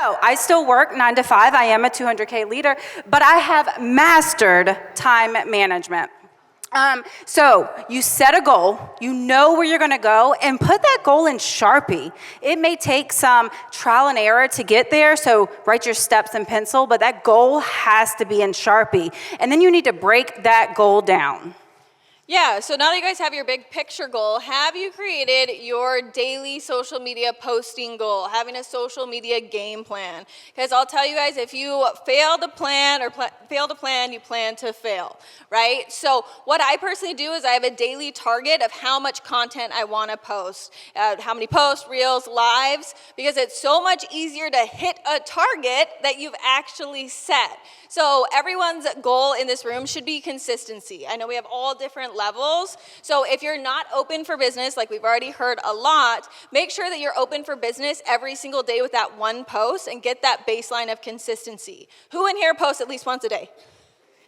So I still work 9 to 5. I am a 200K leader, but I have mastered time management. So you set a goal, you know where you're gonna go, and put that goal in Sharpie. It may take some trial and error to get there, so write your steps in pencil, but that goal has to be in Sharpie. And then you need to break that goal down. Yeah, so now that you guys have your big picture goal, have you created your daily social media posting goal, having a social media game plan? Because I'll tell you guys, if you fail to plan or fail to plan, you plan to fail, right? So what I personally do is I have a daily target of how much content I want to post, how many posts, reels, lives, because it's so much easier to hit a target that you've actually set. So everyone's goal in this room should be consistency. I know we have all different levels. So if you're not open for business, like we've already heard a lot, make sure that you're open for business every single day with that one post and get that baseline of consistency. Who in here posts at least once a day?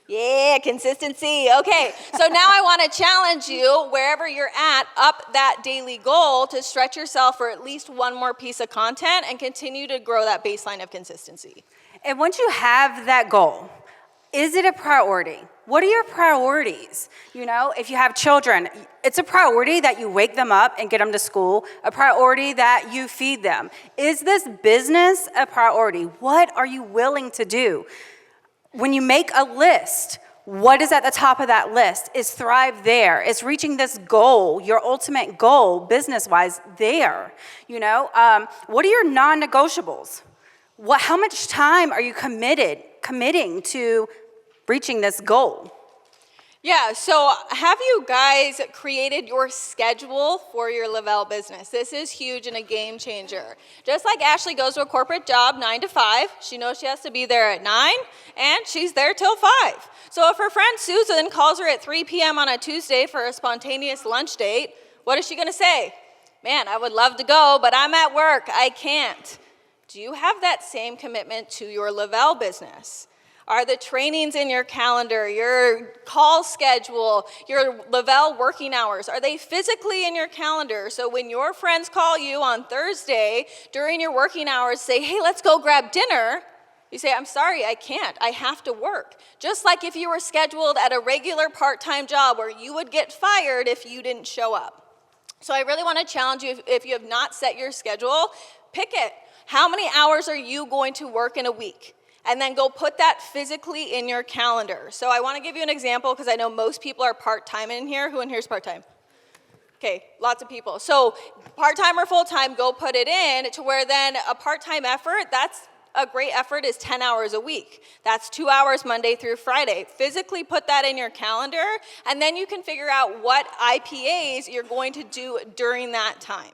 Yeah, consistency. Okay, so now I want to challenge you, wherever you're at, up that daily goal to stretch yourself for at least one more piece of content and continue to grow that baseline of consistency. And once you have that goal, is it a priority? What are your priorities? You know, if you have children, it's a priority that you wake them up and get them to school, a priority that you feed them. Is this business a priority? What are you willing to do? When you make a list, what is at the top of that list? Is Thrive there? Is reaching this goal, your ultimate goal, business-wise, there? You know, what are your non-negotiables? How much time are you committing to reaching this goal? Yeah, so have you guys created your schedule for your Le-Vel business? This is huge and a game changer. Just like Ashley goes to a corporate job 9 to 5, she knows she has to be there at 9, and she's there till 5. So if her friend Susan calls her at 3 p.m. on a Tuesday for a spontaneous lunch date, what is she gonna say? Man, I would love to go, but I'm at work, I can't. Do you have that same commitment to your Le-Vel business? Are the trainings in your calendar, your call schedule, your Le-Vel working hours, are they physically in your calendar? So when your friends call you on Thursday during your working hours, say, hey, let's go grab dinner, you say, I'm sorry, I can't, I have to work. Just like if you were scheduled at a regular part-time job where you would get fired if you didn't show up. So I really want to challenge you, if you have not set your schedule, pick it. How many hours are you going to work in a week? And then go put that physically in your calendar. So I want to give you an example because I know most people are part-time in here. Who in here is part-time? Okay, lots of people. So part-time or full-time, go put it in to where then a part-time effort, that's a great effort is 10 hours a week. That's 2 hours Monday through Friday. Physically put that in your calendar, and then you can figure out what IPAs you're going to do during that time.